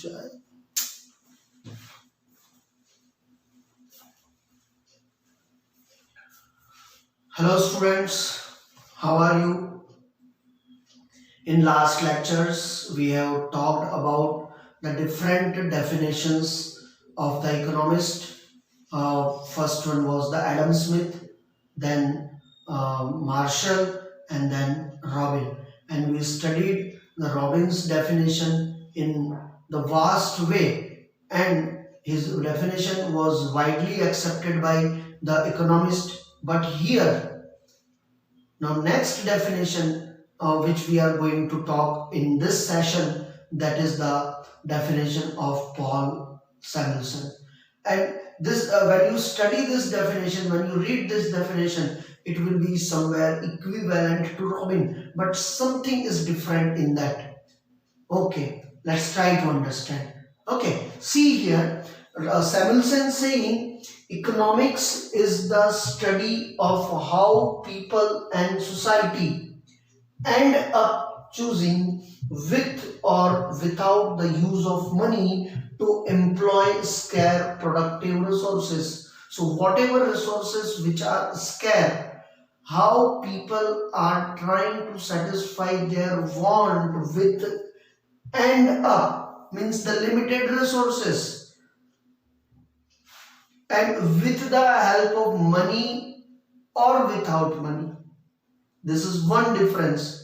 जाए। Hello students, how are you? In last lectures, we have talked about the different definitions of the economist. First one was the Adam Smith, then Marshall, and then Robin. And we studied the Robin's definition in the vast way, and his definition was widely accepted by the economist. But here, now, next definition which we are going to talk in this session, that is the definition of Paul Samuelson. And this, when you study this definition, when you read this definition, it will be somewhere equivalent to Robin, but something is different in that. Okay, let's try to understand. Okay, see here, Samuelson saying economics is the study of how people and society end up choosing with or without the use of money to employ scarce productive resources. So whatever resources which are scarce, how people are trying to satisfy their want with end up means the limited resources, and with the help of money or without money. This is one difference.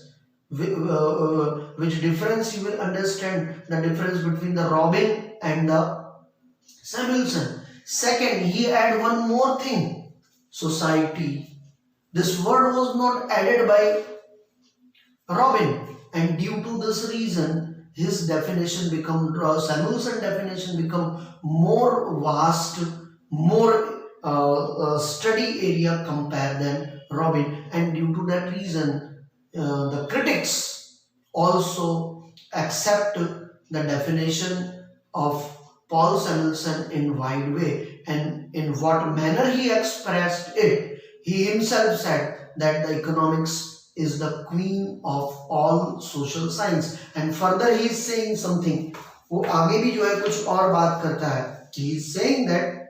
Which difference you will understand the difference between the Robin and the Samuelson. Second, he add one more thing, society. This word was not added by Robin, and due to this reason, his definition become Samuelson definition become more vast, more study area compared than Robin, and due to that reason, the critics also accept the definition of Paul Samuelson in wide way, and in what manner he expressed it. He himself said that the economics is the queen of all social science, and further he is saying something. वो आगे भी जो है कुछ और बात करता है. He is saying that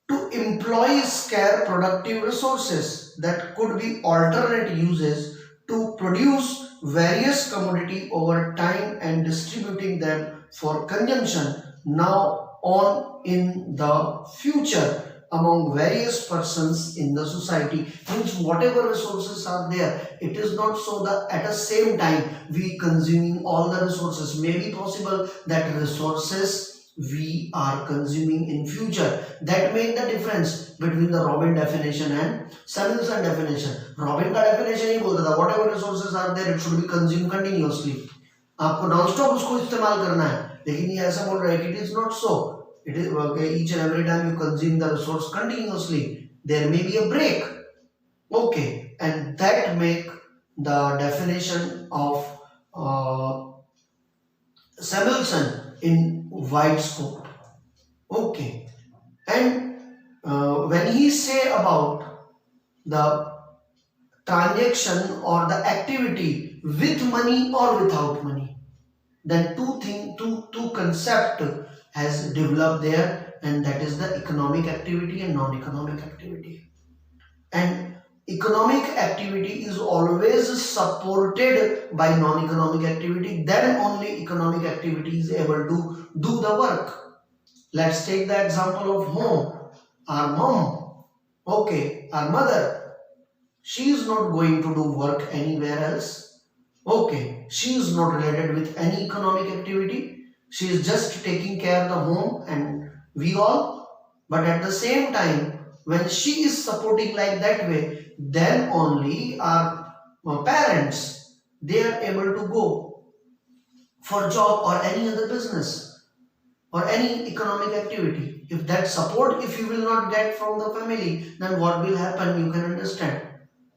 to employ scarce productive resources that could be alternate uses to produce various commodity over time and distributing them for consumption now on in the future among various persons in the society. Means whatever resources are there, it is not so that at the same time we consuming all the resources. May be possible that resources we are consuming in future. That make the difference between the Robin definition and Samuelson definition. Robin का definition ही बोलता था whatever resources are there, it should be consumed continuously. आपको non-stop उसको इस्तेमाल करना है, लेकिन ये ऐसा बोल रहा है कि it is not so. It is okay, each and every time you consume the resource continuously, there may be a break. Okay, and that make the definition of Samuelson in wide scope. Okay, and when he say about the transaction or the activity with money or without money, then two concept has developed there, and that is the economic activity and non-economic activity. And economic activity is always supported by non-economic activity, then only economic activity is able to do the work. Let's take the example of home. Our mom, okay, our mother, she is not going to do work anywhere else. Okay, she is not related with any economic activity. She is just taking care of the home and we all. But at the same time, when she is supporting like that way, then only our parents, they are able to go for job or any other business or any economic activity. If that support, if you will not get from the family, then what will happen, you can understand.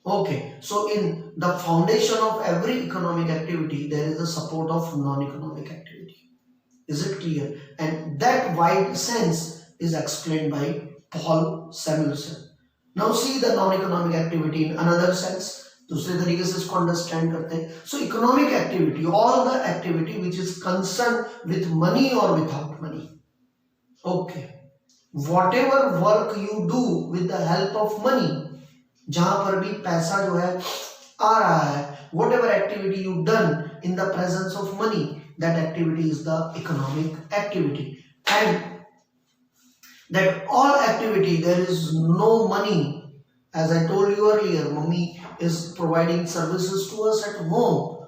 Okay, so in the foundation of every economic activity, there is the support of non-economic activity. Is it clear? And that wide sense is explained by Paul Samuelson. Now see the non-economic activity in another sense. दूसरे तरीके से इसको understand करते हैं. So economic activity, all the activity which is concern with money और without money. Okay, whatever work you do with the help of money, जहां पर भी पैसा जो है आ रहा है, whatever activity you done in the presence of money, that activity is the economic activity. And that all activity there is no money, as I told you earlier, mummy is providing services to us at home.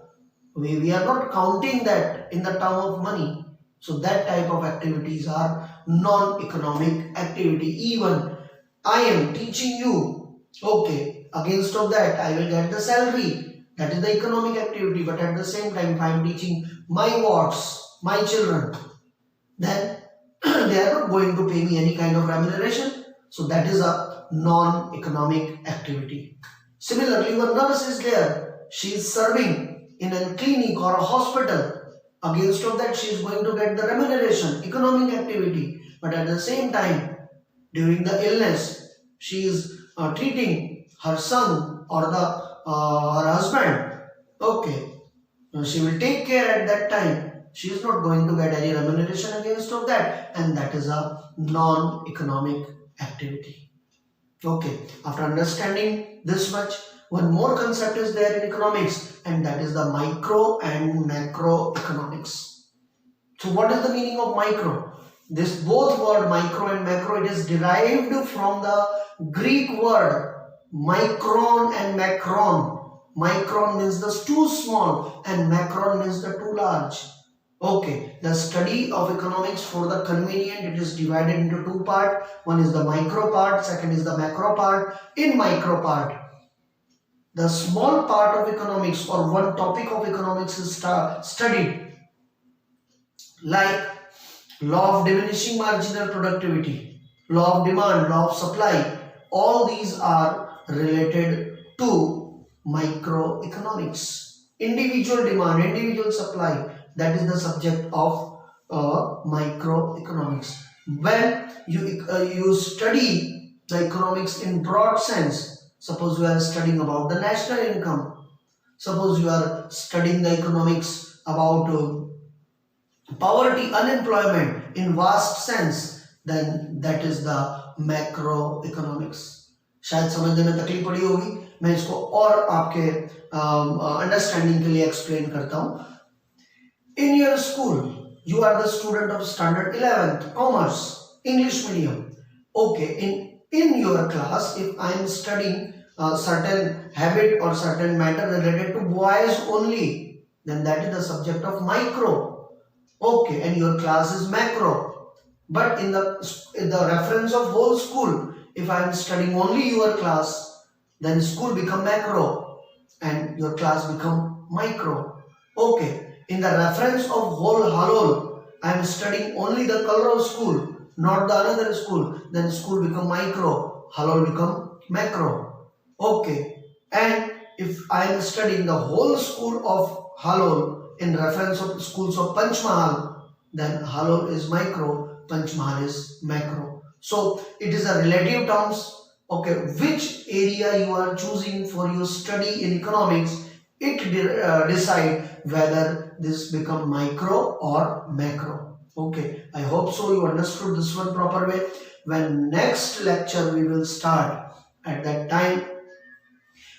We are not counting that in the term of money. So that type of activities are non-economic activity. Even I am teaching you, okay, against of that I will get the salary, that is the economic activity. But at the same time, if I am teaching my wards, my children, then they are not going to pay me any kind of remuneration. So that is a non-economic activity. Similarly, one nurse is there, she is serving in a clinic or a hospital. Against of that, she is going to get the remuneration, economic activity. But at the same time, during the illness, she is treating her son or her husband. Okay, she will take care at that time. She is not going to get any remuneration against of that, and that is a non-economic activity. Okay, after understanding this much, one more concept is there in economics, and that is the micro and macro economics. So what is the meaning of micro? This both word micro and macro, it is derived from the Greek word micron and macron. Micron means the too small and macron means the too large. Okay, the study of economics, for the convenient, it is divided into two parts. One is the micro part, second is the macro part. In micro part, the small part of economics or one topic of economics is studied, like law of diminishing marginal productivity, law of demand, law of supply. All these are related to microeconomics. Individual demand, individual supply, that is the subject of microeconomics. When you study the economics in broad sense, suppose you are studying about the national income, suppose you are studying the economics about poverty, unemployment in vast sense, then that is the macroeconomics. शायद समझने में तकलीफ पड़ी होगी, मैं इसको और आपके अंडरस्टैंडिंग के लिए एक्सप्लेन करता हूं. In your school, you are the student of standard 11th, commerce, English medium. Okay, in your class, if I am studying certain habit or certain matter related to boys only, then that is the subject of micro. Okay, and your class is macro. But in the reference of whole school, if I am studying only your class, then school become macro and your class become micro. Okay, in the reference of whole Halol, I am studying only the color of school, not the another school, then school become micro, Halol become macro. Okay, and if I am studying the whole school of Halol in reference of schools of Panchmahal, then Halol is micro, Panchmahal is macro. So it is a relative terms. Okay, which area you are choosing for your study in economics, it decide whether this become micro or macro. Okay, I hope so you understood this one proper way. When next lecture we will start, at that time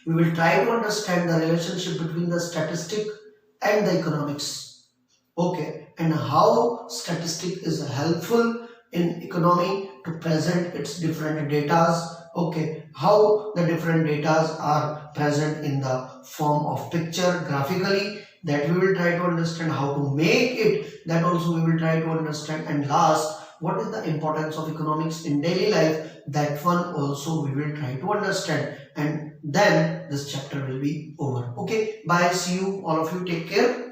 we will try to understand the relationship between the statistic and the economics. Okay, and how statistic is helpful in economy to present its different datas. Okay, how the different datas are present in the form of picture graphically, that we will try to understand. How to make it, that also we will try to understand. And last, what is the importance of economics in daily life, that one also we will try to understand, and then this chapter will be over. Okay, bye, see you all of you, take care.